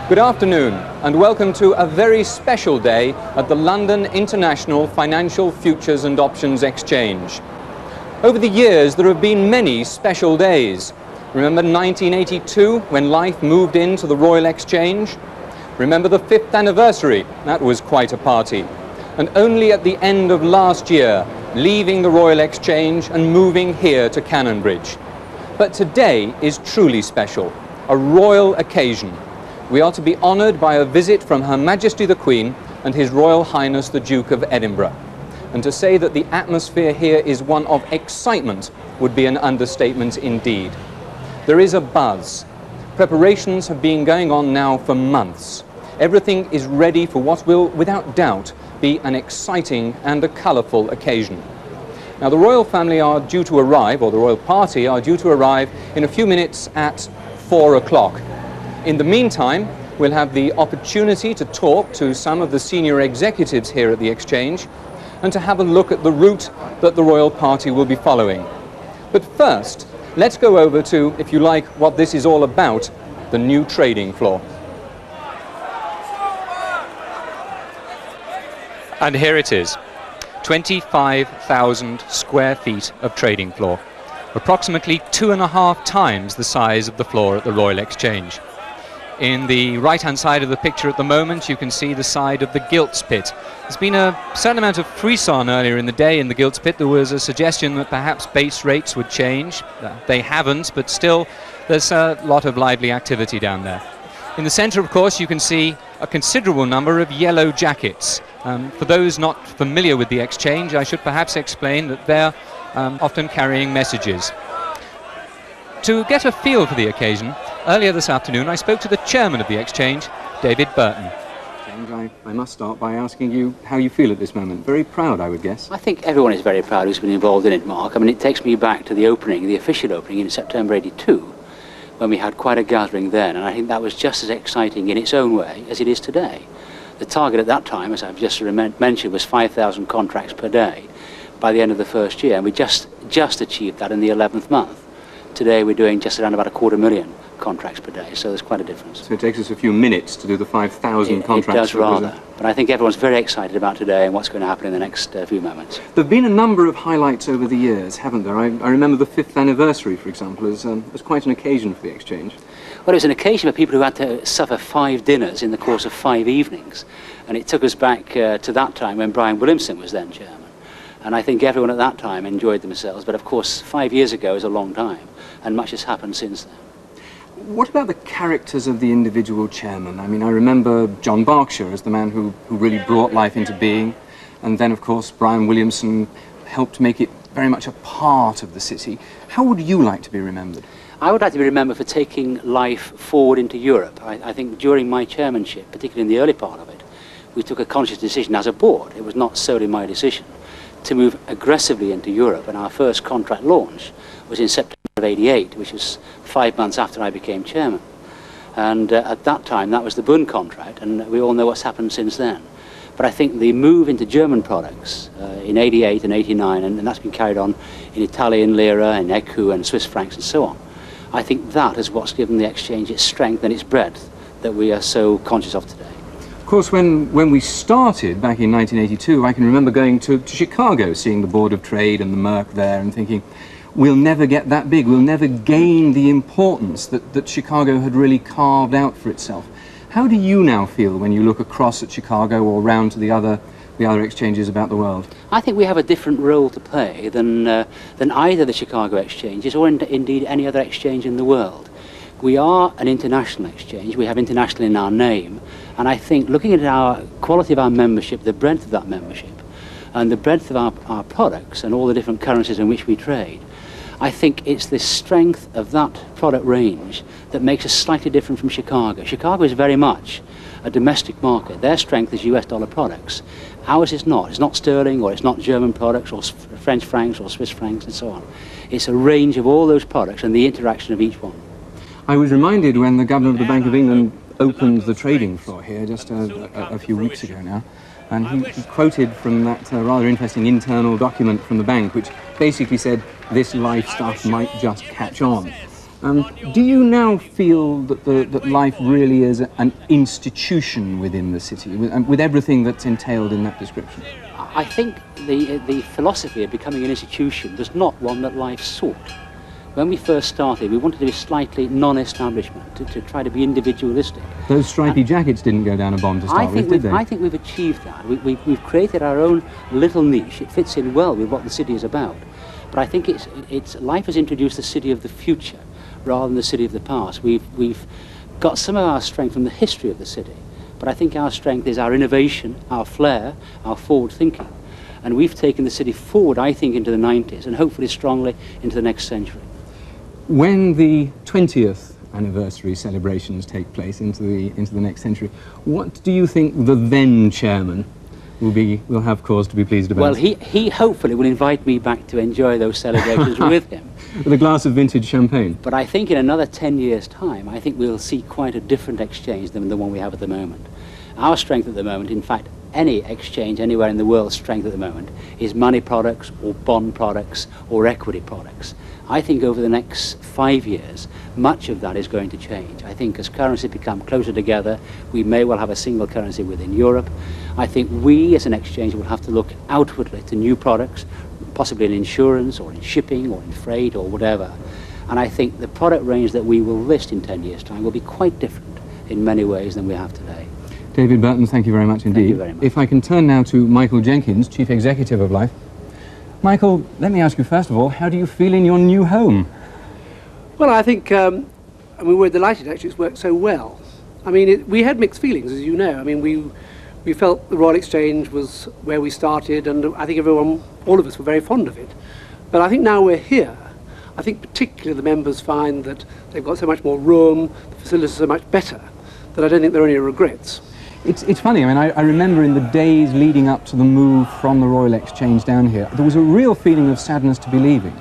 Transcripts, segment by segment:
Good afternoon and welcome to a very special day at the London International Financial Futures and Options Exchange. Over the years there have been many special days. Remember 1982 when Liffe moved into the Royal Exchange? Remember the 5th anniversary? That was quite a party. And only at the end of last year, leaving the Royal Exchange and moving here to Cannonbridge. But today is truly special, a royal occasion. We are to be honoured by a visit from Her Majesty the Queen and His Royal Highness the Duke of Edinburgh. And to say that the atmosphere here is one of excitement would be an understatement indeed. There is a buzz. Preparations have been going on now for months. Everything is ready for what will, without doubt, be an exciting and a colourful occasion. Now the royal family are due to arrive, or the royal party are due to arrive in a few minutes at 4 o'clock. In the meantime, we'll have the opportunity to talk to some of the senior executives here at the Exchange and to have a look at the route that the royal party will be following. But first, let's go over to, if you like, what this is all about, the new trading floor. And here it is, 25,000 square feet of trading floor, approximately 2.5 times the size of the floor at the Royal Exchange. In the right-hand side of the picture at the moment, you can see the side of the Gilts Pit. There's been a certain amount of frisson earlier in the day in the Gilts Pit. There was a suggestion that perhaps base rates would change. They haven't, but still there's a lot of lively activity down there. In the centre, of course, you can see a considerable number of yellow jackets. For those not familiar with the Exchange, I should perhaps explain that they're often carrying messages. To get a feel for the occasion, earlier this afternoon I spoke to the chairman of the Exchange, David Burton. James, I must start by asking you how you feel at this moment. Very proud, I would guess. I think everyone is very proud who's been involved in it, Mark. I mean, it takes me back to the opening, the official opening in September '82, when we had quite a gathering then, and I think that was just as exciting in its own way as it is today. The target at that time, as I've just mentioned, was 5,000 contracts per day by the end of the first year, and we just achieved that in the 11th month. Today we're doing just around about 250,000 contracts per day, so there's quite a difference. So it takes us a few minutes to do the 5,000 contracts. It does rather, but I think everyone's very excited about today and what's going to happen in the next few moments. There have been a number of highlights over the years, haven't there? I remember the 5th anniversary, for example, as quite an occasion for the Exchange. Well, it was an occasion for people who had to suffer 5 dinners in the course of 5 evenings, and it took us back to that time when Brian Williamson was then chairman. And I think everyone at that time enjoyed themselves, but of course 5 years ago is a long time, and much has happened since then. What about the characters of the individual chairman? I mean, I remember John Berkshire as the man who really brought Liffe into being, and then of course Brian Williamson helped make it very much a part of the city. How would you like to be remembered? I would like to be remembered for taking Liffe forward into Europe. I think during my chairmanship, particularly in the early part of it, we took a conscious decision as a board, it was not solely my decision, to move aggressively into Europe, and our first contract launch was in September of '88, which was 5 months after I became chairman. And at that time that was the Bund contract, and we all know what's happened since then. But I think the move into German products in '88 and '89, and that's been carried on in Italian lira, in ECU and Swiss francs and so on, I think that is what's given the Exchange its strength and its breadth that we are so conscious of today. Of course, when we started back in 1982, I can remember going to Chicago, seeing the Board of Trade and the Merc there and thinking, we'll never get that big, we'll never gain the importance that Chicago had really carved out for itself. How do you now feel when you look across at Chicago or round to the other exchanges about the world? I think we have a different role to play than either the Chicago exchanges or indeed any other exchange in the world. We are an international exchange, we have international in our name, and I think looking at our quality of our membership, the breadth of that membership, and the breadth of our products and all the different currencies in which we trade, I think it's the strength of that product range that makes us slightly different from Chicago. Chicago is very much a domestic market. Their strength is US dollar products. Ours is not. It's not sterling, or it's not German products, or French francs, or Swiss francs, and so on. It's a range of all those products and the interaction of each one. I was reminded when the Governor of the Bank of England opened the trading floor here just a few weeks ago now, and he quoted from that rather interesting internal document from the bank, which basically said this Liffe stuff might just catch on. Do you now feel that Liffe really is an institution within the city, with everything that's entailed in that description? I think the philosophy of becoming an institution was not one that Liffe sought. When we first started, we wanted to be slightly non-establishment, to try to be individualistic. Those stripy jackets didn't go down a bomb to start with, did they? I think we've achieved that. We've created our own little niche. It fits in well with what the city is about. But I think Liffe has introduced the city of the future rather than the city of the past. We've got some of our strength from the history of the city, but I think our strength is our innovation, our flair, our forward thinking. And we've taken the city forward, I think, into the 90s and hopefully strongly into the next century. When the 20th anniversary celebrations take place into the next century, what do you think the then chairman will have cause to be pleased about? Well, he hopefully will invite me back to enjoy those celebrations with him. With a glass of vintage champagne. But I think in another 10 years' time, I think we'll see quite a different exchange than the one we have at the moment. Our strength at the moment, in fact, any exchange anywhere in the world's strength at the moment, is money products or bond products or equity products. I think over the next 5 years, much of that is going to change. I think as currencies become closer together, we may well have a single currency within Europe. I think we as an exchange will have to look outwardly to new products, possibly in insurance or in shipping or in freight or whatever. And I think the product range that we will list in 10 years' time will be quite different in many ways than we have today. David Burton, thank you very much indeed. Thank you very much. If I can turn now to Michael Jenkins, Chief Executive of Liffe. Michael, let me ask you first of all, how do you feel in your new home? Well, I think, we're delighted actually it's worked so well. I mean, we had mixed feelings, as you know. I mean, we felt the Royal Exchange was where we started, and I think all of us were very fond of it. But I think now we're here, I think particularly the members find that they've got so much more room, the facilities are so much better, that I don't think there are any regrets. It's funny, I mean, I remember in the days leading up to the move from the Royal Exchange down here, there was a real feeling of sadness to be leaving.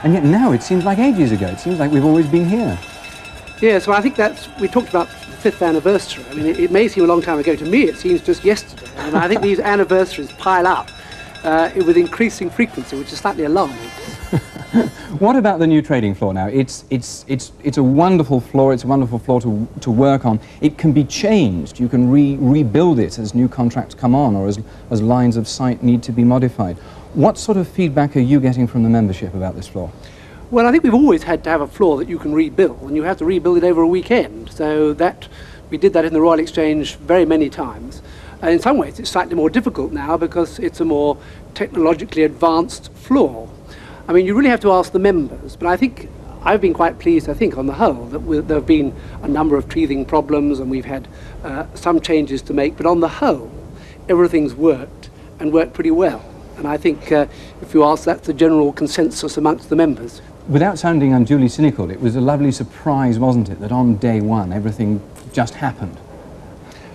And yet now it seems like ages ago. It seems like we've always been here. Yeah, so I think we talked about the 5th anniversary. I mean, it may seem a long time ago. To me, it seems just yesterday. And I think these anniversaries pile up with increasing frequency, which is slightly alarming. What about the new trading floor now? It's a wonderful floor. It's a wonderful floor to work on. It can be changed. You can rebuild it as new contracts come on, or as lines of sight need to be modified. What sort of feedback are you getting from the membership about this floor? Well, I think we've always had to have a floor that you can rebuild, and you have to rebuild it over a weekend. So we did that in the Royal Exchange very many times. And in some ways it's slightly more difficult now because it's a more technologically advanced floor. I mean, you really have to ask the members, but I think I've been quite pleased, I think, on the whole, that there have been a number of teething problems and we've had some changes to make, but on the whole, everything's worked and worked pretty well. And I think if you ask, that's the general consensus amongst the members. Without sounding unduly cynical, it was a lovely surprise, wasn't it, that on day one everything just happened?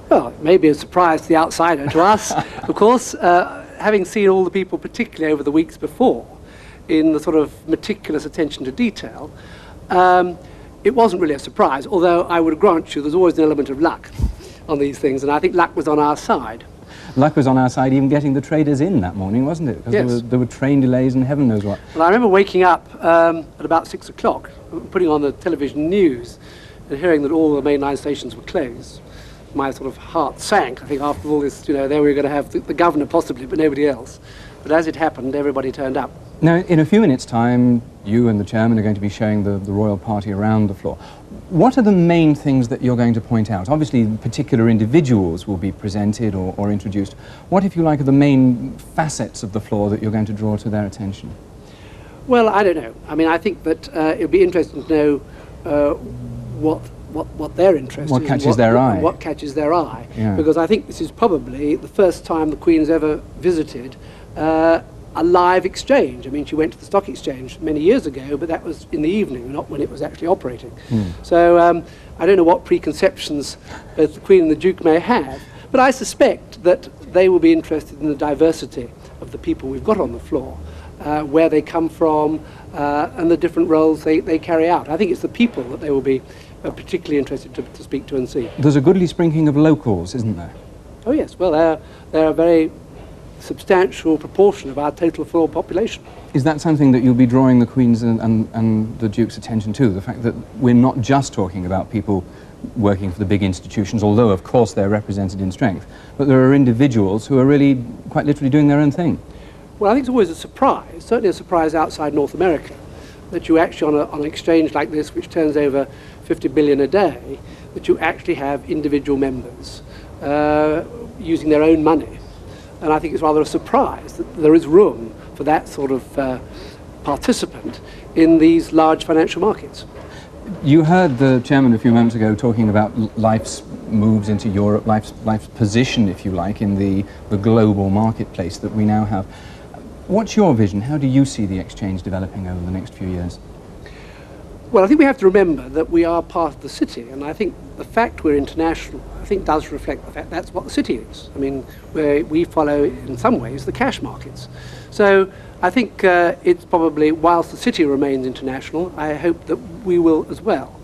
Well, it may be a surprise to the outsider. To us, of course, having seen all the people, particularly over the weeks before, in the sort of meticulous attention to detail, it wasn't really a surprise, although I would grant you there's always an element of luck on these things, and I think luck was on our side. Luck was on our side, even getting the traders in that morning, wasn't it? Because yes. there were train delays and heaven knows what. Well, I remember waking up at about 6 o'clock, putting on the television news, and hearing that all the mainline stations were closed. My sort of heart sank. I think after all this, there we were going to have the governor possibly, but nobody else. But as it happened, everybody turned up. Now, in a few minutes' time, you and the chairman are going to be showing the royal party around the floor. What are the main things that you're going to point out? Obviously, particular individuals will be presented or introduced. What, if you like, are the main facets of the floor that you're going to draw to their attention? Well, I don't know. I mean, I think that it would be interesting to know what they're interested in. What catches their eye. What catches their eye. Yeah. Because I think this is probably the first time the Queen has ever visited a live exchange. I mean, she went to the stock exchange many years ago, but that was in the evening, not when it was actually operating. So I don't know what preconceptions both the Queen and the Duke may have, but I suspect that they will be interested in the diversity of the people we've got on the floor, where they come from, and the different roles they carry out. I think it's the people that they will be particularly interested to speak to and see. There's a goodly sprinkling of locals, isn't there? Oh yes, well, they're a very substantial proportion of our total floor population. Is that something that you'll be drawing the Queen's and the Duke's attention to? The fact that we're not just talking about people working for the big institutions, although of course they're represented in strength, but there are individuals who are really quite literally doing their own thing. Well, I think it's always a surprise, certainly a surprise outside North America, that you actually, on an exchange like this, which turns over 50 billion a day, that you actually have individual members using their own money. And I think it's rather a surprise that there is room for that sort of participant in these large financial markets. You heard the chairman a few moments ago talking about Liffe's moves into Europe, Liffe's position, if you like, in the global marketplace that we now have. What's your vision? How do you see the exchange developing over the next few years? Well, I think we have to remember that we are part of the city, and I think the fact we're international, I think, does reflect the fact that's what the city is. I mean, we follow, in some ways, the cash markets. So I think it's probably, whilst the city remains international, I hope that we will as well.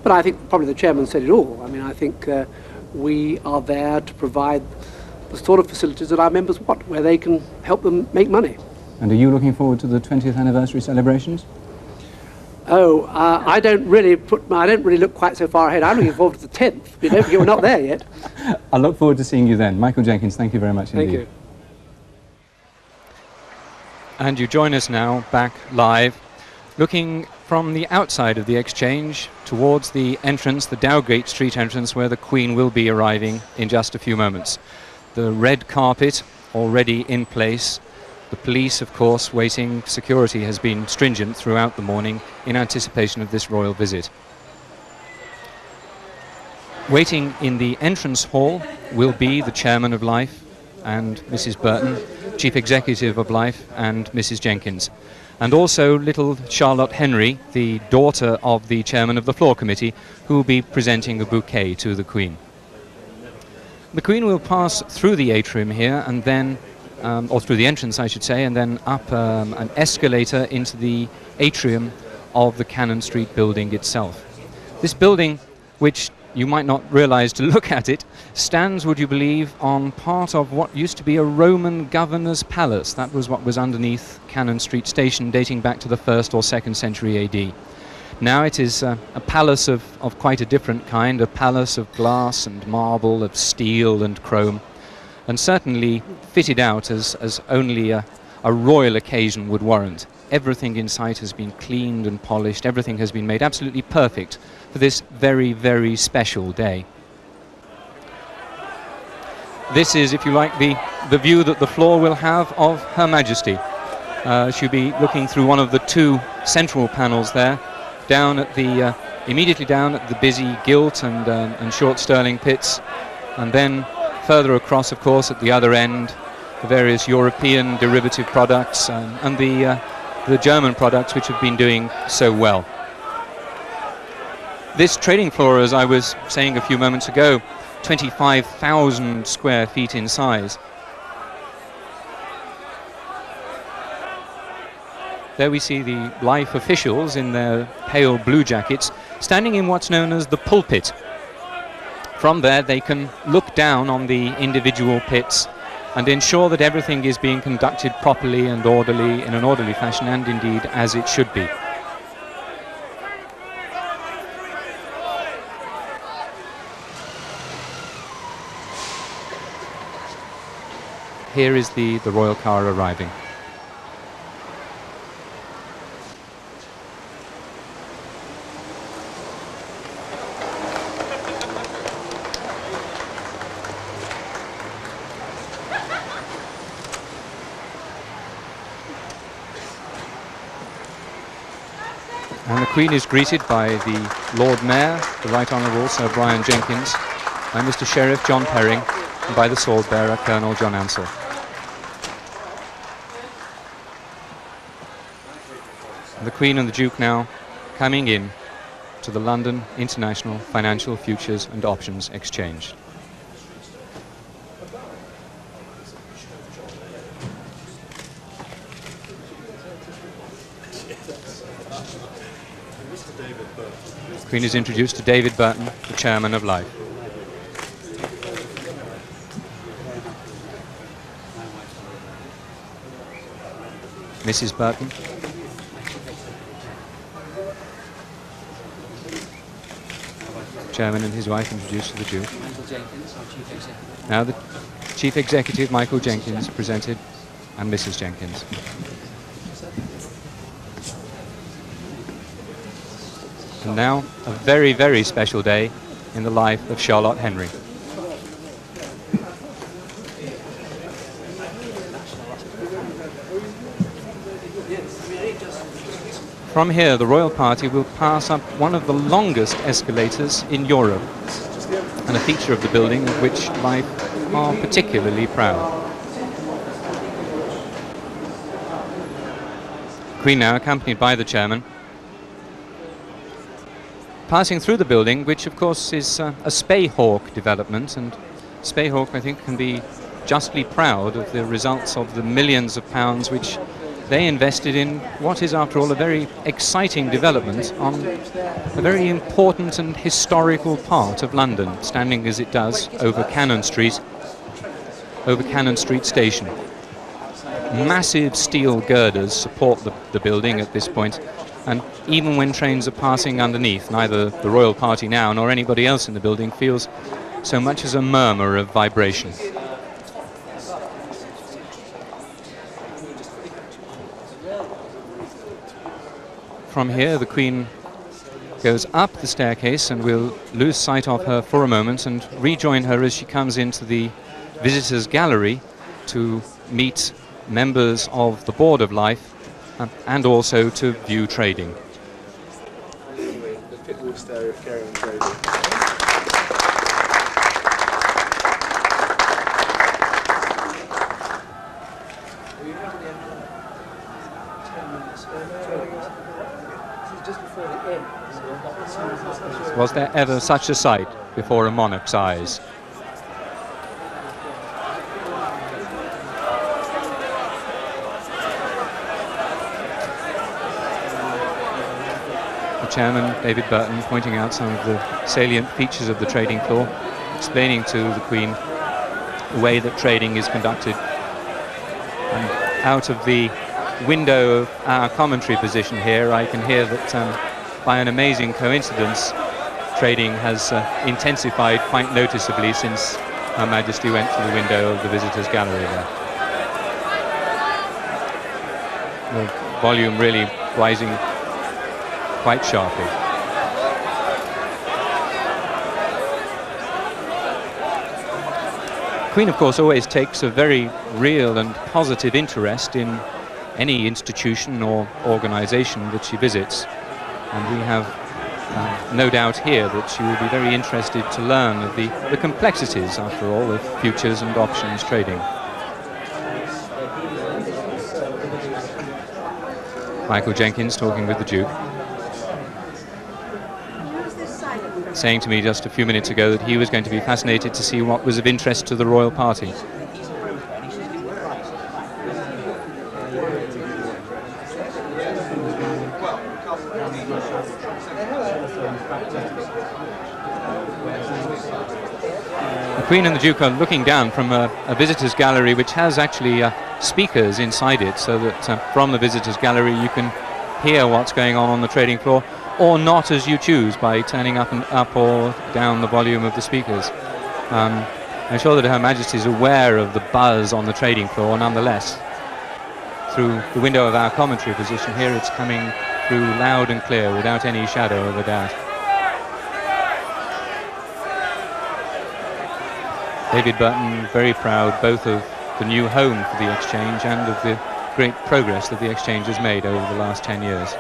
But I think probably the chairman said it all. I mean, I think we are there to provide the sort of facilities that our members want, where they can help them make money. And are you looking forward to the 20th anniversary celebrations? Oh, I don't really look quite so far ahead. I'm looking forward to the 10th. You don't forget we're not there yet. I look forward to seeing you then. Michael Jenkins, thank you very much indeed. Thank you. And you join us now back live, looking from the outside of the exchange towards the entrance, the Dowgate Street entrance, where the Queen will be arriving in just a few moments. The red carpet already in place. The police, of course, waiting. Security has been stringent throughout the morning in anticipation of this royal visit. Waiting in the entrance hall will be the chairman of Liffe and Mrs. Burton, chief executive of Liffe and Mrs. Jenkins, and also little Charlotte Henry, the daughter of the chairman of the floor committee, who will be presenting a bouquet to the Queen. The Queen will pass through the atrium here and then or through the entrance, I should say, and then up an escalator into the atrium of the Cannon Street building itself. This building, which you might not realize to look at it, stands, would you believe, on part of what used to be a Roman governor's palace. That was what was underneath Cannon Street Station, dating back to the 1st or 2nd century AD. Now it is a palace of quite a different kind, a palace of glass and marble, of steel and chrome, and certainly fitted out as only a royal occasion would warrant. Everything inside has been cleaned and polished, everything has been made absolutely perfect for this very, very special day. This is, if you like, the view that the floor will have of Her Majesty. She'll be looking through one of the two central panels there, down at the immediately down at the busy gilt and short sterling pits, and then further across, of course, at the other end, the various European derivative products and the German products which have been doing so well. This trading floor, as I was saying a few moments ago, 25,000 square feet in size. There we see the Liffe officials in their pale blue jackets standing in what's known as the pulpit. From there they can look down on the individual pits and ensure that everything is being conducted properly and orderly, in an orderly fashion, and indeed as it should be. Here is the royal car arriving. And the Queen is greeted by the Lord Mayor, the Right Honourable Sir Brian Jenkins, by Mr. Sheriff John Perring, and by the sword bearer Colonel John Ansell. And the Queen and the Duke now coming in to the London International Financial Futures and Options Exchange. The Queen is introduced to David Burton, the chairman of Liffe. Mrs. Burton. Chairman and his wife introduced to the Duke. Michael Jenkins, our Chief Executive. Now the Chief Executive, Michael Jenkins, presented, and Mrs. Jenkins. And now, a very, very special day in the life of Charlotte Henry. From here, the royal party will pass up one of the longest escalators in Europe, and a feature of the building of which Liffe are particularly proud. Queen now, accompanied by the chairman, passing through the building, which of course is a Speyhawk development, and Speyhawk, I think, can be justly proud of the results of the millions of pounds which they invested in what is, after all, a very exciting development on a very important and historical part of London, standing as it does over Cannon Street Station. Massive steel girders support the building at this point, and even when trains are passing underneath, neither the royal party now nor anybody else in the building feels so much as a murmur of vibration. From here, the Queen goes up the staircase, and we'll lose sight of her for a moment and rejoin her as she comes into the visitors' gallery to meet members of the board of Liffe and also to view trading. Was there ever such a sight before a monarch's eyes? The chairman, David Burton, pointing out some of the salient features of the trading floor, explaining to the Queen the way that trading is conducted. And out of the window of our commentary position here, I can hear that by an amazing coincidence, trading has intensified quite noticeably since Her Majesty went to the window of the visitors' gallery there. The volume really rising quite sharply. The Queen, of course, always takes a very real and positive interest in any institution or organisation that she visits, and we have no doubt here that she will be very interested to learn of the complexities, after all, of futures and options trading. Michael Jenkins talking with the Duke, saying to me just a few minutes ago that he was going to be fascinated to see what was of interest to the royal party. The Queen and the Duke are looking down from a visitors' gallery which has actually speakers inside it, so that from the visitors' gallery you can hear what's going on the trading floor, or not, as you choose, by turning up or down the volume of the speakers. I'm sure that Her Majesty is aware of the buzz on the trading floor. Nonetheless, through the window of our commentary position here, it's coming through loud and clear without any shadow of a doubt. David Burton very proud both of the new home for the Exchange and of the great progress that the Exchange has made over the last 10 years.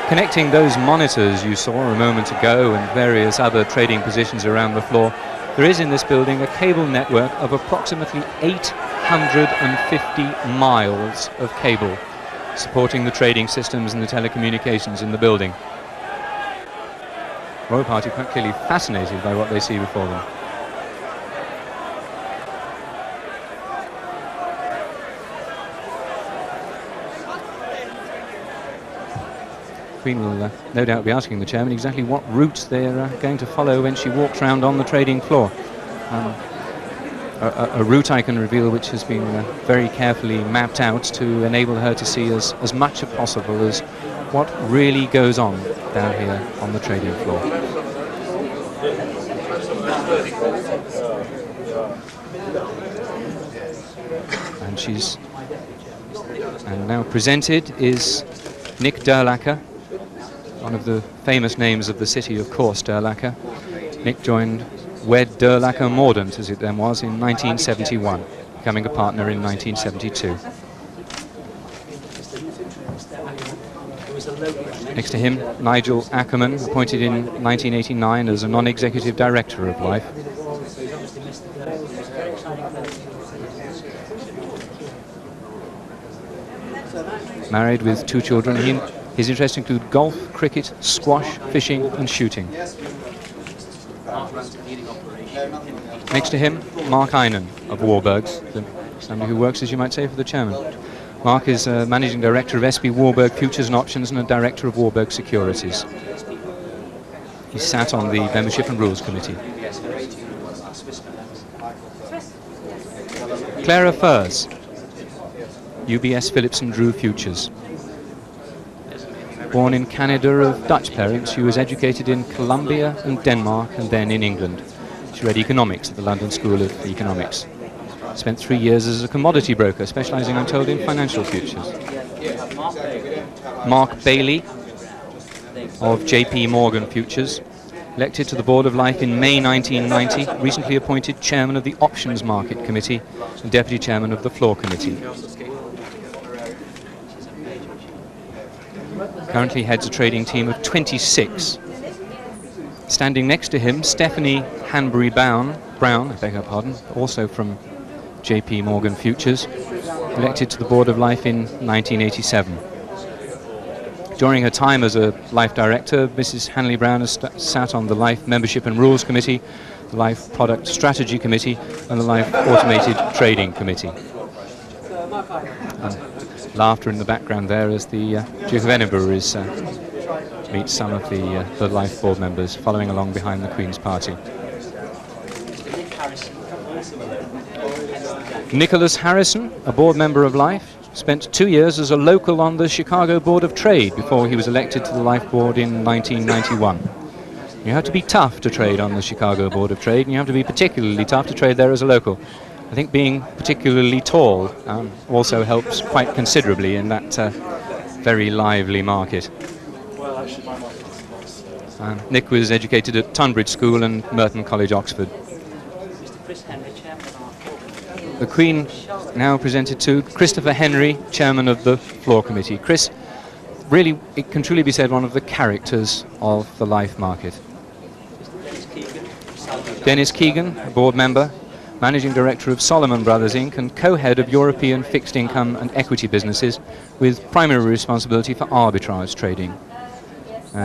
Connecting those monitors you saw a moment ago and various other trading positions around the floor, there is in this building a cable network of approximately 850 miles of cable supporting the trading systems and the telecommunications in the building. Royal Party quite clearly fascinated by what they see before them. Queen will no doubt be asking the chairman exactly what route they're going to follow when she walks round on the trading floor. A route, I can reveal, which has been very carefully mapped out to enable her to see as much as possible as what really goes on down here on the trading floor. And now presented is Nick Durlacher, one of the famous names of the city, of course, Durlacher. Nick joined Wed Durlacher Mordaunt, as it then was, in 1971, becoming a partner in 1972. Next to him, Nigel Ackerman, appointed in 1989 as a non-executive director of Liffe. Married with 2 children. His interests include golf, cricket, squash, fishing and shooting. Next to him, Mark Einen of Warburgs, somebody who works, as you might say, for the chairman. Mark is managing director of SB Warburg Futures and Options and a director of Warburg Securities. He sat on the Membership and Rules Committee. Clara Furs, UBS Phillips and Drew Futures. Born in Canada of Dutch parents, she was educated in Colombia and Denmark and then in England. She read economics at the London School of Economics. Spent 3 years as a commodity broker, specialising, I'm told, in financial futures. Mark Bailey of JP Morgan Futures, elected to the board of Liffe in May 1990, recently appointed chairman of the Options Market Committee and deputy chairman of the Floor Committee. Currently heads a trading team of 26. Standing next to him, Stephanie Hanbury-Brown, I beg her pardon, also from JP Morgan Futures, elected to the board of Liffe in 1987. During her time as a Liffe director, Mrs. Hanley-Brown has sat on the Liffe Membership and Rules Committee, the Liffe Product Strategy Committee and the Liffe Automated Trading Committee. Laughter in the background there as the Duke of Edinburgh is meets some of the Liffe board members following along behind the Queen's party. Nicholas Harrison, a board member of Liffe, spent 2 years as a local on the Chicago Board of Trade before he was elected to the Liffe board in 1991. You have to be tough to trade on the Chicago Board of Trade, and you have to be particularly tough to trade there as a local. I think being particularly tall also helps quite considerably in that very lively market. Nick was educated at Tunbridge School and Merton College, Oxford. The Queen now presented to Christopher Henry, chairman of the Floor Committee. Chris, really, it can truly be said, one of the characters of the Liffe market. Dennis Keegan, a board member, managing director of Solomon Brothers Inc. and co-head of European fixed income and equity businesses with primary responsibility for arbitrage trading.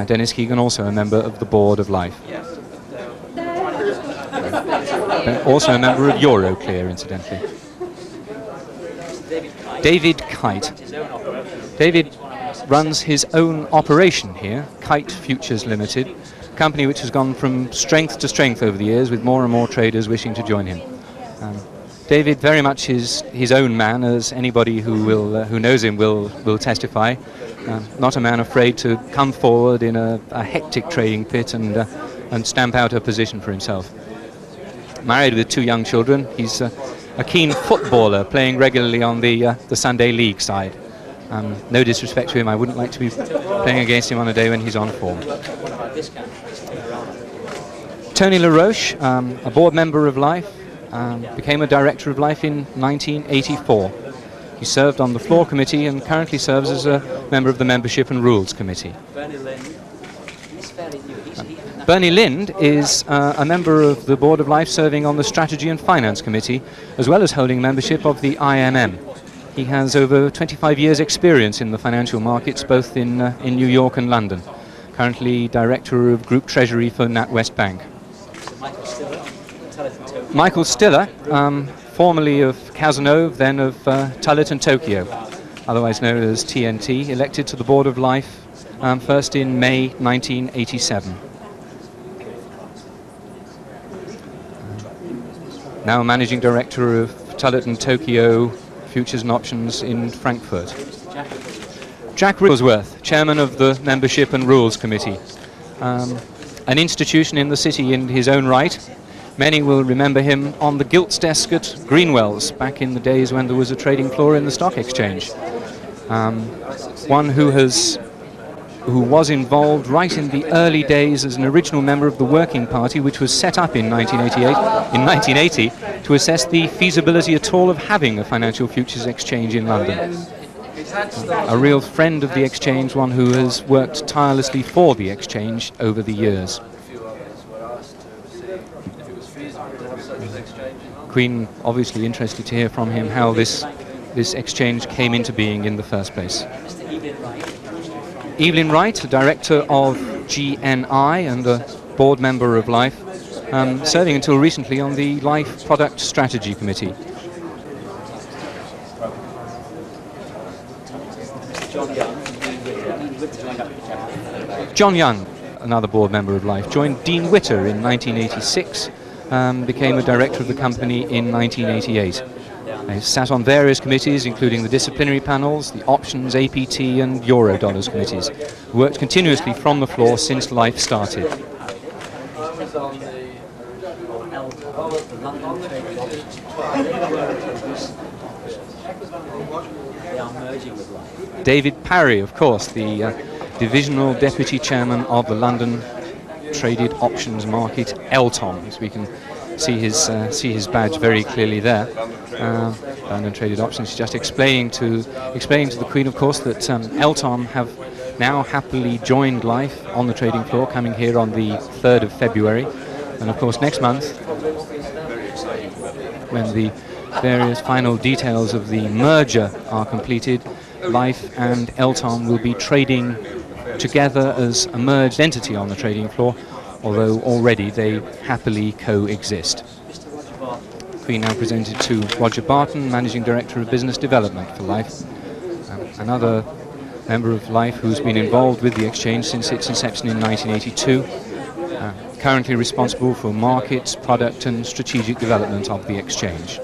Dennis Keegan, also a member of the board of Liffe. Also a member of Euroclear, incidentally. David Kite. David runs his own operation here, Kite Futures Limited, a company which has gone from strength to strength over the years with more and more traders wishing to join him. David, very much his own man, as anybody who knows him will testify. Not a man afraid to come forward in a hectic trading pit and stamp out a position for himself. Married with 2 young children, he's a keen footballer, playing regularly on the Sunday League side. No disrespect to him, I wouldn't like to be playing against him on a day when he's on form. Tony LaRoche, a board member of Liffe, became a director of Liffe in 1984. He served on the Floor Committee and currently serves as a member of the Membership and Rules Committee. Bernie Lind is a member of the board of Liffe, serving on the Strategy and Finance Committee, as well as holding membership of the IMM. He has over 25 years' experience in the financial markets, both in New York and London. Currently director of Group Treasury for NatWest Bank. Michael Stiller, formerly of Cazenove, then of Tullet and Tokyo, otherwise known as TNT, elected to the board of Liffe first in May 1987. Now Managing Director of Tullett & Tokyo Futures and Options in Frankfurt. Jack Rillsworth, Chairman of the Membership and Rules Committee. An institution in the city in his own right. Many will remember him on the gilts desk at Greenwell's back in the days when there was a trading floor in the stock exchange. One who was involved right in the early days as an original member of the Working Party, which was set up in 1980 to assess the feasibility at all of having a financial futures exchange in London. A real friend of the exchange, one who has worked tirelessly for the exchange over the years. Queen obviously interested to hear from him how this exchange came into being in the first place. Evelyn Wright, the director of GNI and a board member of Liffe, serving until recently on the Liffe Product Strategy Committee. John Young, another board member of Liffe, joined Dean Witter in 1986, became a director of the company in 1988. He sat on various committees, including the disciplinary panels, the options, APT and Eurodollars committees. Worked continuously from the floor since Liffe started. David Parry, of course, the divisional deputy chairman of the London Traded Options Market, LTOM, as we can see his badge very clearly there. London Traded Options. Just explaining to the Queen, of course, that LTOM have now happily joined Liffe on the trading floor, coming here on the 3rd of February, and of course next month, when the various final details of the merger are completed, Liffe and LTOM will be trading together as a merged entity on the trading floor, although already they happily coexist. Queen now presented to Roger Barton, Managing Director of Business Development for Liffe, another member of Liffe who's been involved with the exchange since its inception in 1982, currently responsible for markets, product and strategic development of the exchange.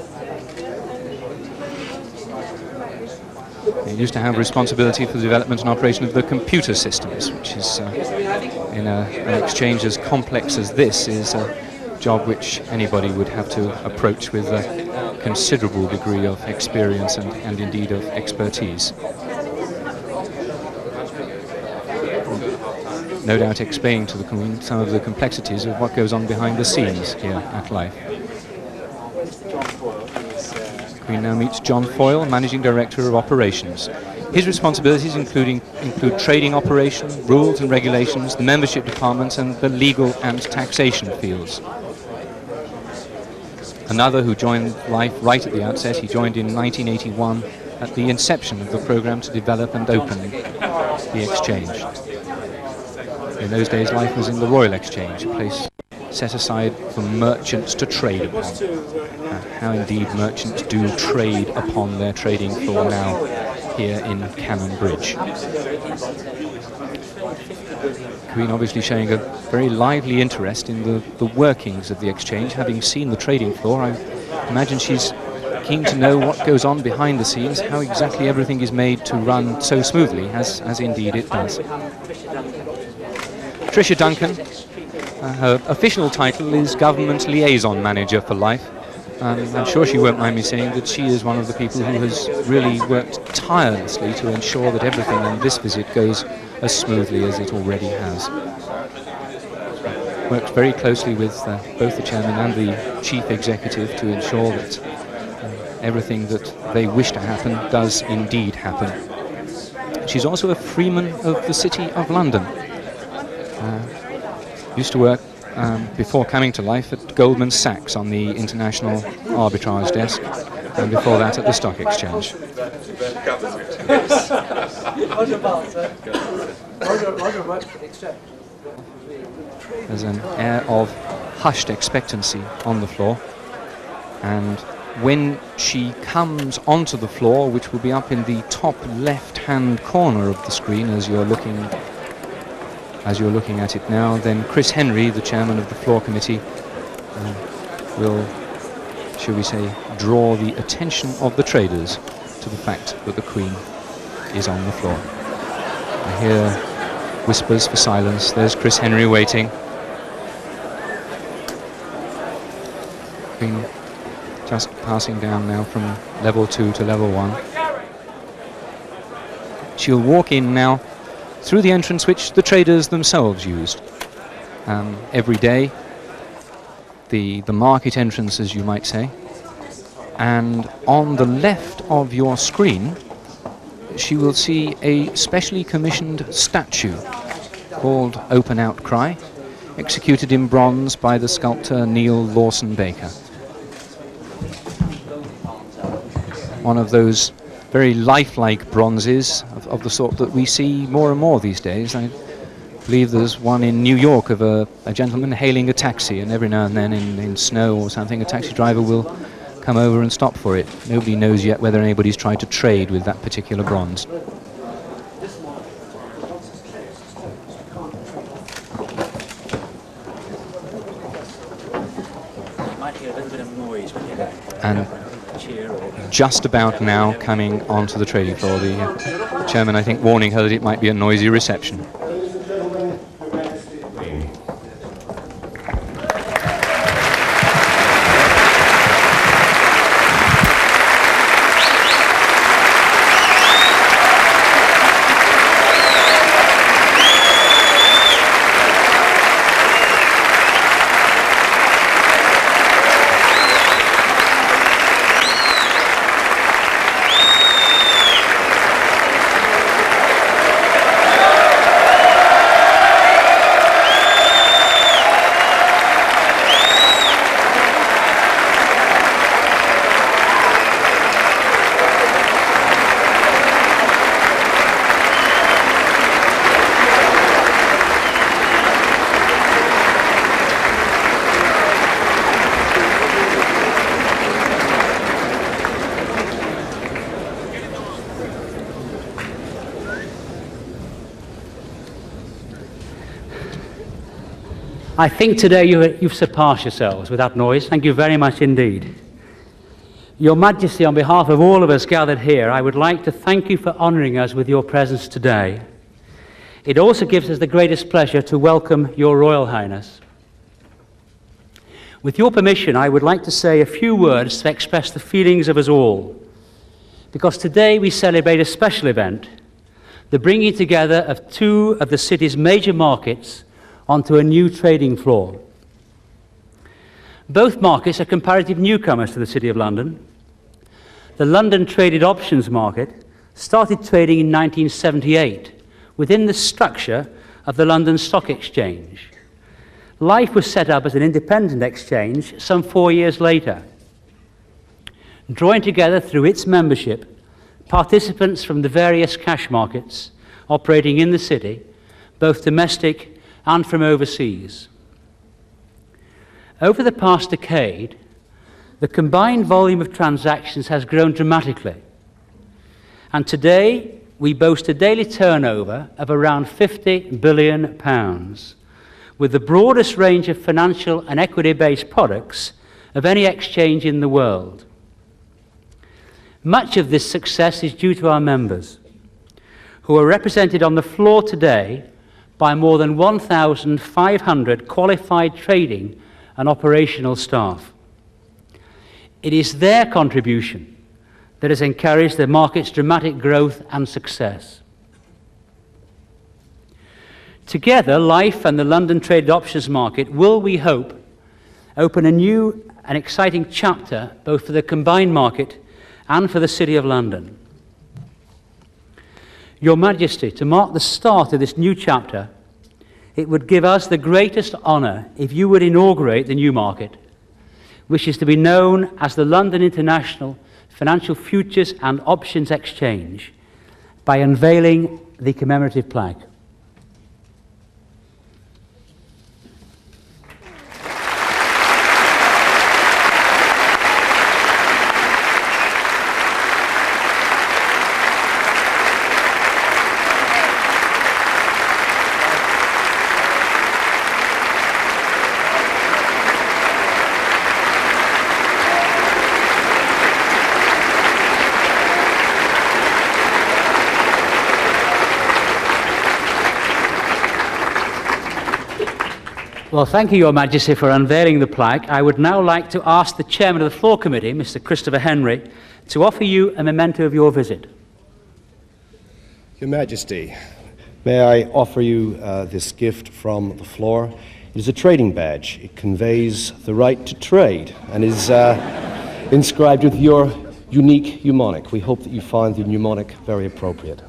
He used to have responsibility for the development and operation of the computer systems, which is, in an exchange as complex as this, is a job which anybody would have to approach with a considerable degree of experience and indeed of expertise. No doubt explaining to the Queen some of the complexities of what goes on behind the scenes here at Liffe. Queen now meets John Foyle, Managing Director of Operations. His responsibilities include trading operation, rules and regulations, the membership departments and the legal and taxation fields. Another who joined Liffe right at the outset, he joined in 1981 at the inception of the programme to develop and open the exchange. In those days Liffe was in the Royal Exchange, a place set aside for merchants to trade upon. How indeed merchants do trade upon their trading floor now here in Cannon Bridge. Queen obviously showing a very lively interest in the workings of the exchange. Having seen the trading floor, I imagine she's keen to know what goes on behind the scenes, how exactly everything is made to run so smoothly as indeed it does. Tricia Duncan, her official title is Government Liaison Manager for Liffe. I'm sure she won't mind me saying that she is one of the people who has really worked tirelessly to ensure that everything in this visit goes as smoothly as it already has. Worked very closely with both the chairman and the chief executive to ensure that everything that they wish to happen does indeed happen. She's also a freeman of the City of London. Used to work before coming to Liffe at Goldman Sachs on the international arbitrage desk, and before that at the stock exchange. There's an air of hushed expectancy on the floor, and when she comes onto the floor, which will be up in the top left-hand corner of the screen as you're looking as you're looking at it now, then Chris Henry, the chairman of the floor committee, will, shall we say, draw the attention of the traders to the fact that the Queen is on the floor. I hear whispers for silence. There's Chris Henry waiting. Queen just passing down now from level 2 to level 1. She'll walk in now through the entrance which the traders themselves used every day, the market entrance, as you might say. And on the left of your screen, she will see a specially commissioned statue called Open Outcry, executed in bronze by the sculptor Neil Lawson Baker. One of those very lifelike bronzes of the sort that we see more and more these days. I believe there's one in New York of a gentleman hailing a taxi, and every now and then in snow or something, a taxi driver will come over and stop for it. Nobody knows yet whether anybody's tried to trade with that particular bronze. And just about now coming onto the trading floor, the chairman, I think, warning her that it might be a noisy reception. I think today you've surpassed yourselves with that noise. Thank you very much indeed. Your Majesty, on behalf of all of us gathered here, I would like to thank you for honouring us with your presence today. It also gives us the greatest pleasure to welcome Your Royal Highness. With your permission, I would like to say a few words to express the feelings of us all, because today we celebrate a special event, the bringing together of two of the city's major markets onto a new trading floor. Both markets are comparative newcomers to the City of London. The London Traded Options Market started trading in 1978 within the structure of the London Stock Exchange. Liffe was set up as an independent exchange some 4 years later, drawing together through its membership participants from the various cash markets operating in the city, both domestic and from overseas. Over the past decade, the combined volume of transactions has grown dramatically, and today we boast a daily turnover of around £50 billion, with the broadest range of financial and equity-based products of any exchange in the world. Much of this success is due to our members, who are represented on the floor today by more than 1,500 qualified trading and operational staff. It is their contribution that has encouraged the market's dramatic growth and success. Together, Liffe and the London Traded Options Market will, we hope, open a new and exciting chapter both for the combined market and for the City of London. Your Majesty, to mark the start of this new chapter, it would give us the greatest honour if you would inaugurate the new market, which is to be known as the London International Financial Futures and Options Exchange, by unveiling the commemorative plaque. Well, thank you, Your Majesty, for unveiling the plaque. I would now like to ask the Chairman of the Floor Committee, Mr. Christopher Henry, to offer you a memento of your visit. Your Majesty, may I offer you this gift from the floor? It is a trading badge. It conveys the right to trade and is inscribed with your unique mnemonic. We hope that you find the mnemonic very appropriate.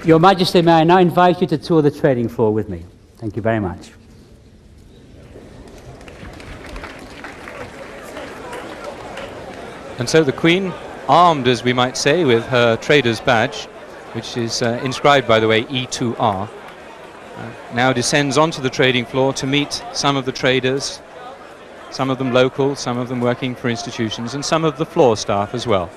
Your Majesty, may I now invite you to tour the trading floor with me. Thank you very much. And so the Queen, armed, as we might say, with her trader's badge, which is inscribed, by the way, E2R, now descends onto the trading floor to meet some of the traders, some of them local, some of them working for institutions, and some of the floor staff as well.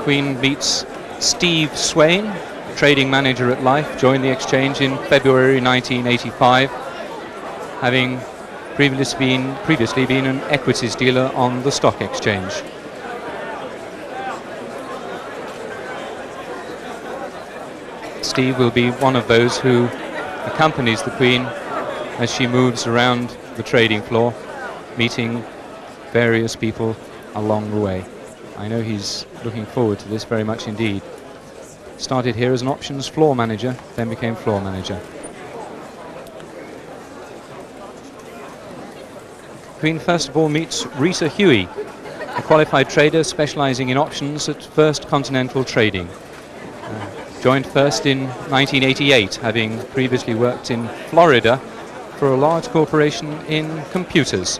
Queen meets Steve Swain, trading manager at Liffe, joined the exchange in February 1985, having previously been an equities dealer on the stock exchange. Steve will be one of those who accompanies the Queen as she moves around the trading floor, meeting various people along the way. I know he's looking forward to this very much indeed. Started here as an options floor manager, then became floor manager. Queen first of all meets Rita Huey, a qualified trader specializing in options at First Continental Trading. Joined first in 1988, having previously worked in Florida for a large corporation in computers.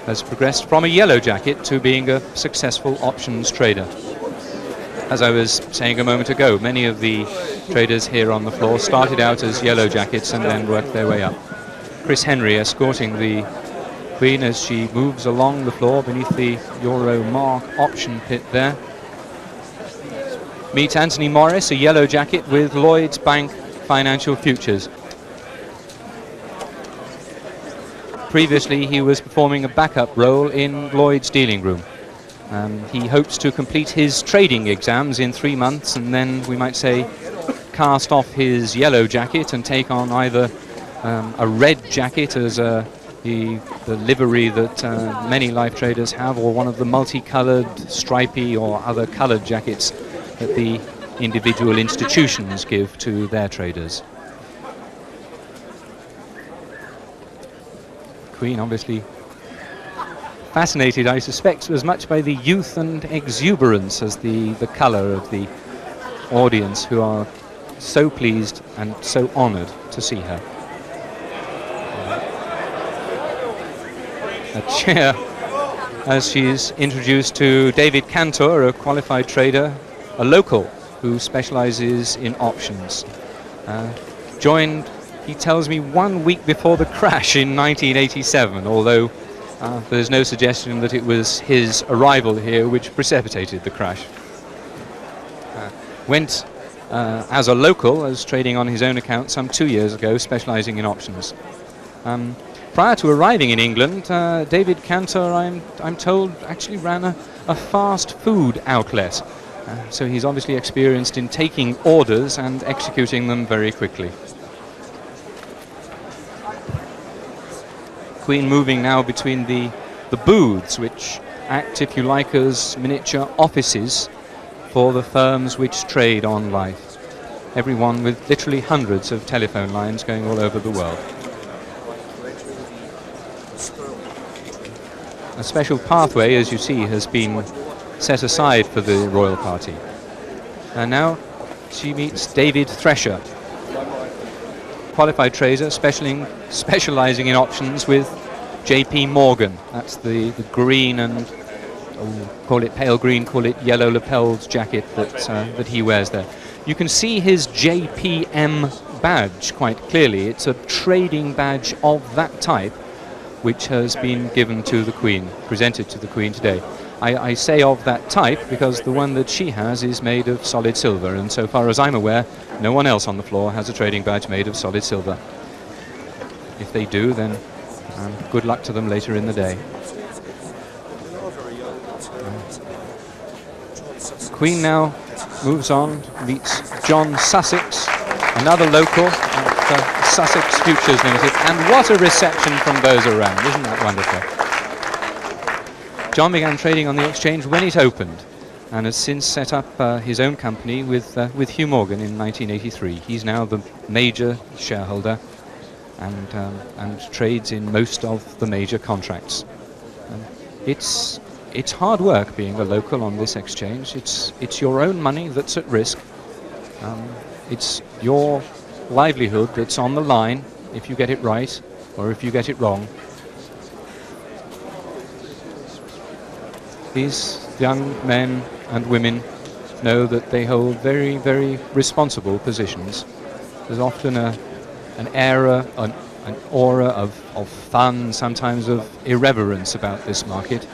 Has progressed from a yellow jacket to being a successful options trader. As I was saying a moment ago, many of the traders here on the floor started out as yellow jackets and then worked their way up. Chris Henry escorting the Queen as she moves along the floor beneath the Euro Mark option pit there. Meet Anthony Morris, a yellow jacket with Lloyds Bank Financial Futures. Previously, he was performing a backup role in Lloyd's dealing room. He hopes to complete his trading exams in 3 months and then, we might say, cast off his yellow jacket and take on either a red jacket as the livery that many Liffe traders have, or one of the multicolored, stripy or other colored jackets that the individual institutions give to their traders. Queen obviously fascinated, I suspect, as much by the youth and exuberance as the colour of the audience, who are so pleased and so honoured to see her. A chair as she's introduced to David Cantor, a qualified trader, a local who specialises in options. Joined, he tells me, 1 week before the crash in 1987, although there's no suggestion that it was his arrival here which precipitated the crash. Went as a local, as trading on his own account some 2 years ago, specialising in options. Prior to arriving in England, David Cantor, I'm told, actually ran a fast food outlet. So he's obviously experienced in taking orders and executing them very quickly. Queen moving now between the booths, which act, if you like, as miniature offices for the firms which trade on Liffe. Everyone with literally hundreds of telephone lines going all over the world. A special pathway, as you see, has been set aside for the royal party. And now she meets David Thresher, qualified trader specializing in options with JP Morgan. That's the green and, call it pale green, call it yellow lapelled jacket that he wears there. You can see his JPM badge quite clearly. It's a trading badge of that type, which has been given to the Queen, presented to the Queen today. I say of that type because the one that she has is made of solid silver, and so far as I'm aware, no one else on the floor has a trading badge made of solid silver. If they do, then good luck to them later in the day. Queen now moves on, meets John Sussex, another local at Sussex Futures Limited, and what a reception from those around, isn't that wonderful? John began trading on the exchange when it opened and has since set up his own company with Hugh Morgan in 1983. He's now the major shareholder and trades in most of the major contracts. It's hard work being a local on this exchange. It's your own money that's at risk. It's your livelihood that's on the line if you get it right or if you get it wrong. These young men and women know that they hold very, very responsible positions. There's often an aura of fun, sometimes of irreverence about this market.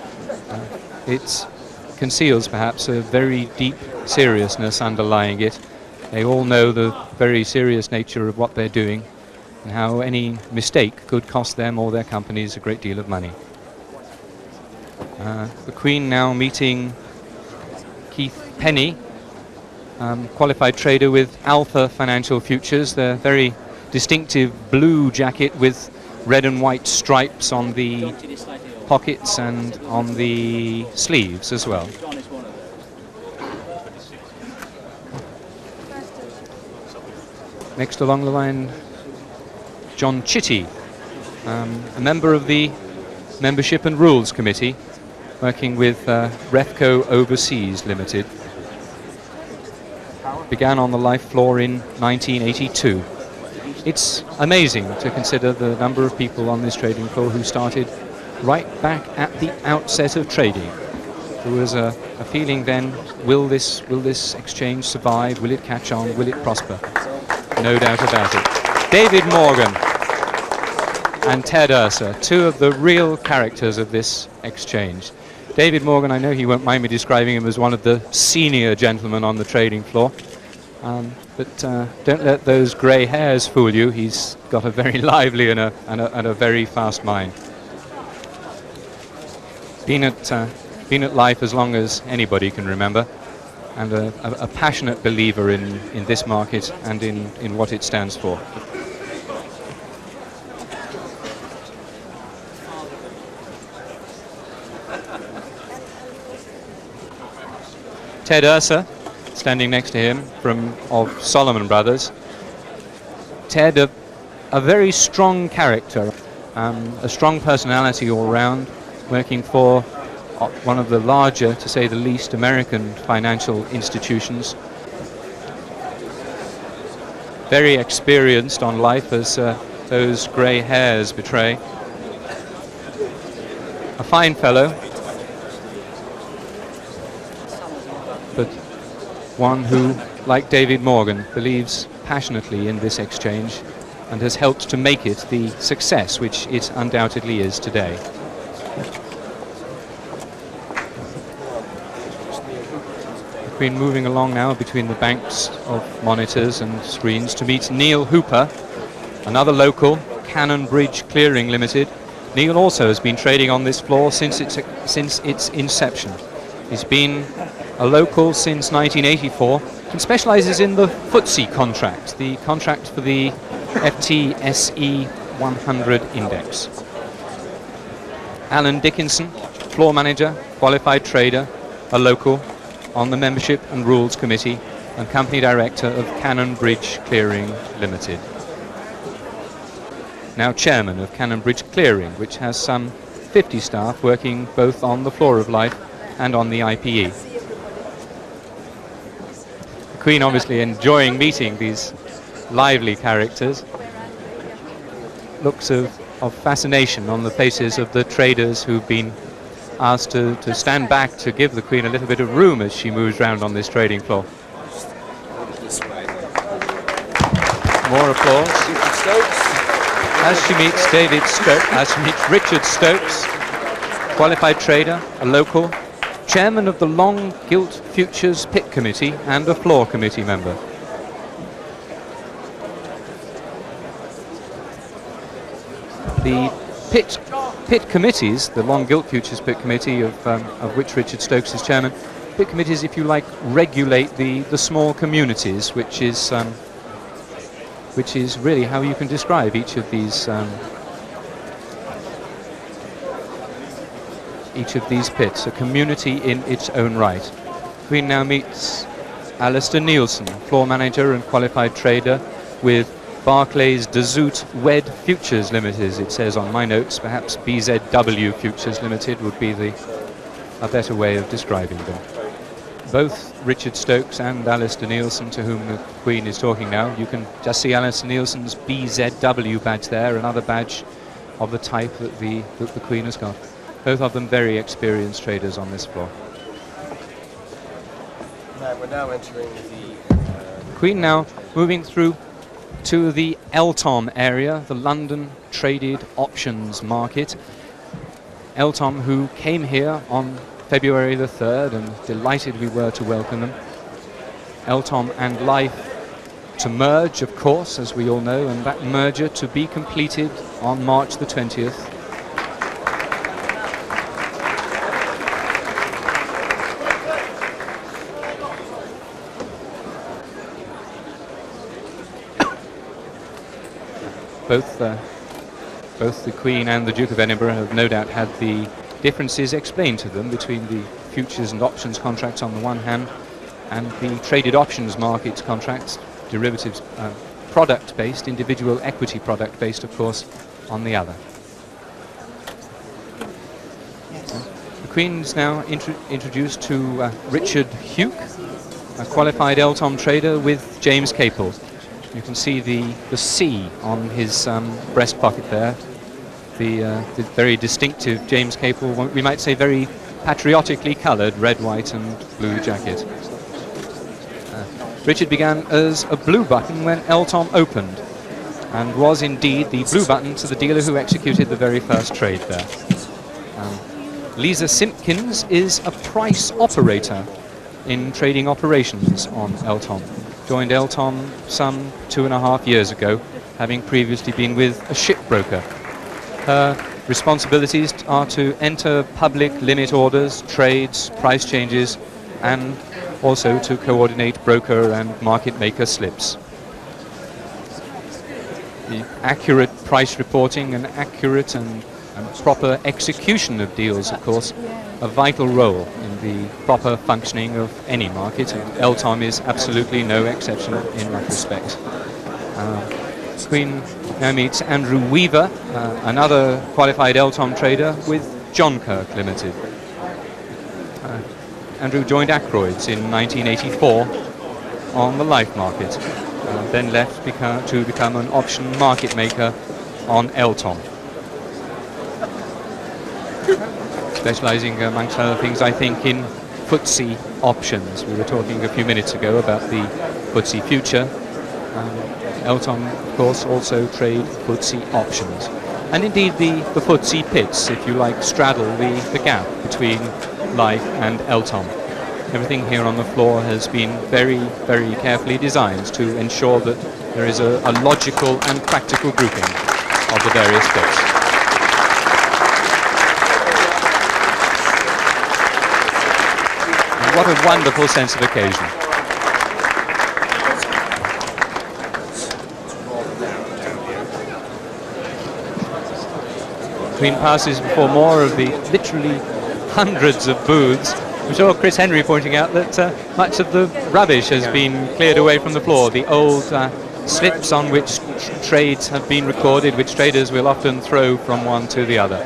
It conceals perhaps a very deep seriousness underlying it. They all know the very serious nature of what they're doing and how any mistake could cost them or their companies a great deal of money. The Queen now meeting Keith Penny, qualified trader with Alpha Financial Futures, their very distinctive blue jacket with red and white stripes on the pockets and on the sleeves as well. Next along the line, John Chitty, a member of the Membership and Rules Committee, working with Refco Overseas Limited. Began on the Liffe floor in 1982. It's amazing to consider the number of people on this trading floor who started right back at the outset of trading. There was a feeling then, will this exchange survive? Will it catch on? Will it prosper? No doubt about it. David Morgan and Ted Ursa, two of the real characters of this exchange. David Morgan, I know he won't mind me describing him as one of the senior gentlemen on the trading floor. But don't let those grey hairs fool you. He's got a very lively and a very fast mind. Been at Liffe as long as anybody can remember, and a passionate believer in this market and in what it stands for. Ted Ursa, standing next to him, of Solomon Brothers. Ted, a very strong character, a strong personality all round, working for one of the larger, to say the least, American financial institutions. Very experienced on Liffe, as those grey hairs betray. A fine fellow, but one who, like David Morgan, believes passionately in this exchange and has helped to make it the success which it undoubtedly is today. We've been moving along now between the banks of monitors and screens to meet Neil Hooper, another local, Cannon Bridge Clearing Limited. Neil also has been trading on this floor since its inception. He's been a local since 1984 and specialises in the FTSE contract, the contract for the FTSE 100 index. Alan Dickinson, floor manager, qualified trader, a local on the Membership and Rules Committee and company director of Cannon Bridge Clearing Limited. Now chairman of Cannon Bridge Clearing, which has some 50 staff working both on the floor of Liffe and on the IPE. The Queen obviously enjoying meeting these lively characters. Looks of fascination on the faces of the traders who've been asked to stand back to give the Queen a little bit of room as she moves round on this trading floor. More applause as she meets Richard Stokes, qualified trader, a local, chairman of the Long Gilt Futures Pit Committee and a floor committee member. The pit committees, the Long Gilt Futures Pit Committee, of which Richard Stokes is chairman, pit committees, if you like, regulate the small communities, which is really how you can describe each of these pits, a community in its own right. Queen now meets Alistair Nielsen, floor manager and qualified trader with Barclays de Zoet Wed Futures Limited. It says on my notes, perhaps BZW Futures Limited would be a better way of describing them. Both Richard Stokes and Alistair Nielsen, to whom the Queen is talking now, you can just see Alistair Nielsen's BZW badge there, another badge of the type that the Queen has got. Both of them very experienced traders on this floor. We're now entering the Queen now moving through to the LTOM area, the London Traded Options Market. LTOM, who came here on February the 3rd, and delighted we were to welcome them. LTOM and Liffe to merge, of course, as we all know, and that merger to be completed on March the 20th. Both the Queen and the Duke of Edinburgh have no doubt had the differences explained to them between the futures and options contracts on the one hand and the traded options markets contracts, derivatives, product-based, individual equity product-based, of course, on the other. The Queen's now introduced to Richard Hugh, a qualified LTOM trader with James Capel. You can see the C on his breast pocket there. The very distinctive James Capel, we might say very patriotically coloured red, white and blue jacket. Richard began as a blue button when LTOM opened, and was indeed the blue button to the dealer who executed the very first trade there. Lisa Simpkins is a price operator in trading operations on LTOM. Joined LTOM some 2.5 years ago, having previously been with a shipbroker. Her responsibilities are to enter public limit orders, trades, price changes, and also to coordinate broker and market maker slips. The accurate price reporting and accurate and proper execution of deals, of course, a vital role in the proper functioning of any market, and LTOM is absolutely no exception in that respect. Queen now meets Andrew Weaver, another qualified LTOM trader with John Kirk Limited. Andrew joined Ackroyd's in 1984 on the Liffe market, then left to become an option market maker on LTOM. Specialising, amongst other things, I think, in FTSE options. We were talking a few minutes ago about the FTSE future. LTOM, of course, also trade FTSE options. And indeed the FTSE pits, if you like, straddle the gap between Liffe and LTOM. Everything here on the floor has been very, very carefully designed to ensure that there is a logical and practical grouping of the various pits. What a wonderful sense of occasion. Queen passes before more of the literally hundreds of booths. I'm sure Chris Henry pointing out that much of the rubbish has been cleared away from the floor. The old slips on which trades have been recorded, which traders will often throw from one to the other.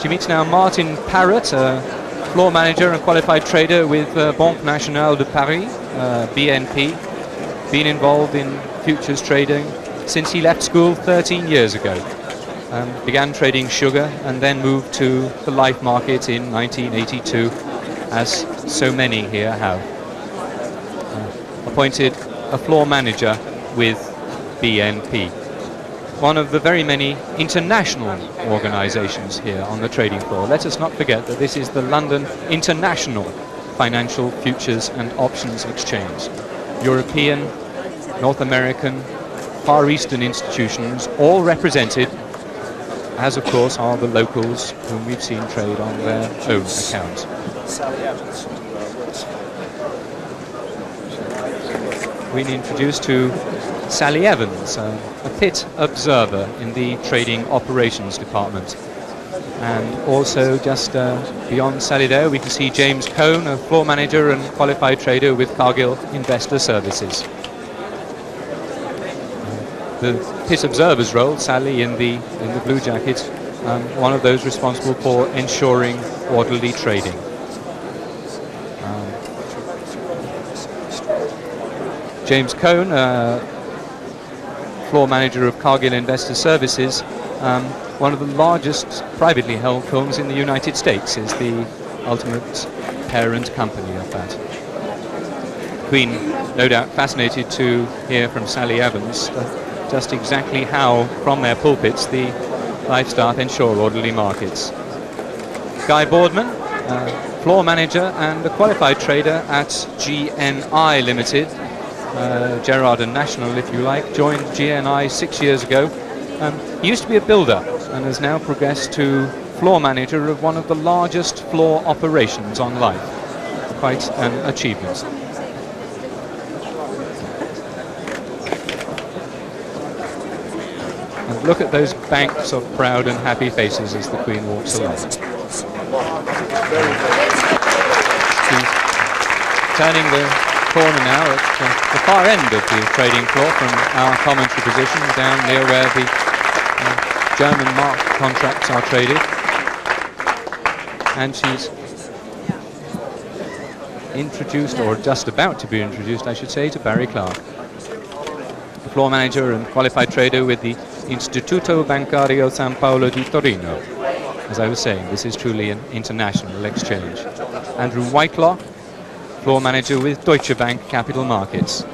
She meets now Martin Parrott, floor manager and qualified trader with Banque Nationale de Paris, BNP, been involved in futures trading since he left school 13 years ago. Began trading sugar and then moved to the Liffe market in 1982, as so many here have. Appointed a floor manager with BNP. one of the very many international organisations here on the trading floor. Let us not forget that this is the London International Financial Futures and Options Exchange. European, North American, Far Eastern institutions, all represented, as of course are the locals whom we've seen trade on their own account. We're introduced to Sally Evans, a pit observer in the trading operations department. And also just beyond Sally there we can see James Cohn, a floor manager and qualified trader with Cargill Investor Services. The pit observer's role, Sally in the blue jacket, one of those responsible for ensuring orderly trading. James Cohn, floor manager of Cargill Investor Services, one of the largest privately held firms in the United States, is the ultimate parent company of that. Queen, no doubt fascinated to hear from Sally Evans just exactly how, from their pulpits, the Liffe staff ensure orderly markets. Guy Boardman, floor manager and a qualified trader at GNI Limited, Gerard and National if you like, joined GNI 6 years ago. He used to be a builder and has now progressed to floor manager of one of the largest floor operations on Liffe. Quite an achievement. And look at those banks of proud and happy faces as the Queen walks along. She's turning the corner now at the far end of the trading floor from our commentary position, down near where the German mark contracts are traded. And she's introduced, or just about to be introduced I should say, to Barry Clark, the floor manager and qualified trader with the Istituto Bancario San Paolo di Torino. As I was saying, this is truly an international exchange. Andrew Whitelaw, floor manager with Deutsche Bank Capital Markets.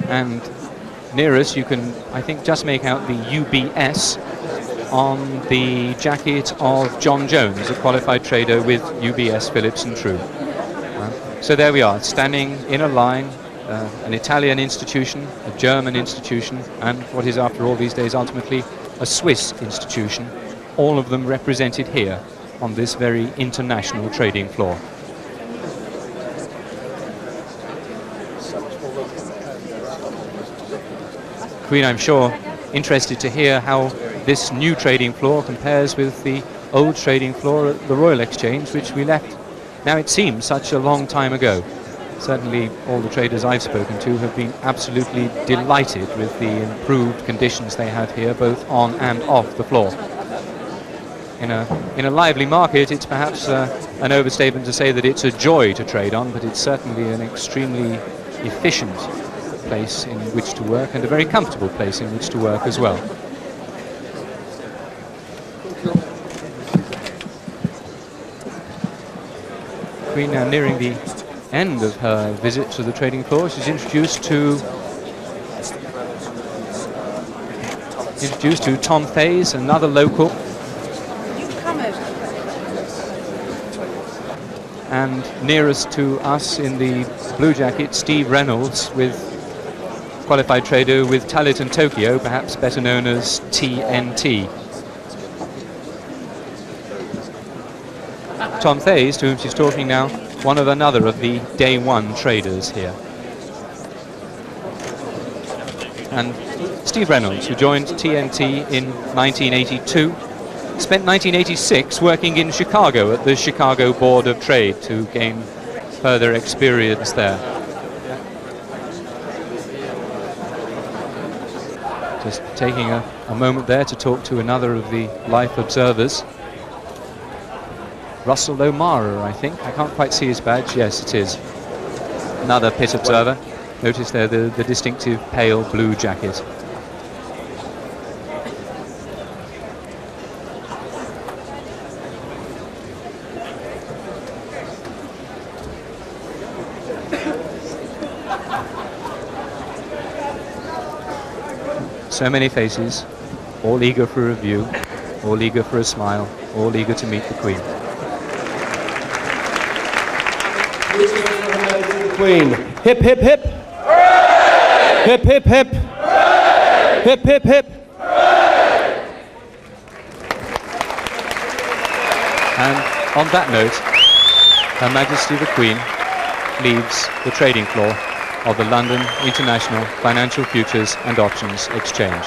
And near us you can, I think, just make out the UBS on the jacket of John Jones, a qualified trader with UBS Phillips & True. So there we are, standing in a line, an Italian institution, a German institution, and what is after all these days ultimately a Swiss institution, all of them represented here on this very international trading floor. Queen, I'm sure, interested to hear how this new trading floor compares with the old trading floor at the Royal Exchange, which we left, now it seems, such a long time ago. Certainly all the traders I've spoken to have been absolutely delighted with the improved conditions they have here, both on and off the floor. In a lively market, it's perhaps an overstatement to say that it's a joy to trade on, but it's certainly an extremely efficient place in which to work, and a very comfortable place in which to work as well. Queen now nearing the end of her visit to the trading floor. She's introduced to Tom Thays, another local. And nearest to us in the blue jacket, Steve Reynolds, with qualified trader with Talit and Tokyo, perhaps better known as TNT. Tom Thays, to whom she's talking now, another of the day one traders here. And Steve Reynolds, who joined TNT in 1982, spent 1986 working in Chicago at the Chicago Board of Trade to gain further experience there. Just taking a moment there to talk to another of the Liffe observers. Russell O'Mara, I think. I can't quite see his badge. Yes, it is. Another pit observer. Notice there the distinctive pale blue jacket. So many faces, all eager for a review, all eager for a smile, all eager to meet the Queen. Queen. Hip, hip, hip. Hip, hip, hip. Hip, hip, hip. And on that note, Her Majesty the Queen leaves the trading floor of the London International Financial Futures and Options Exchange.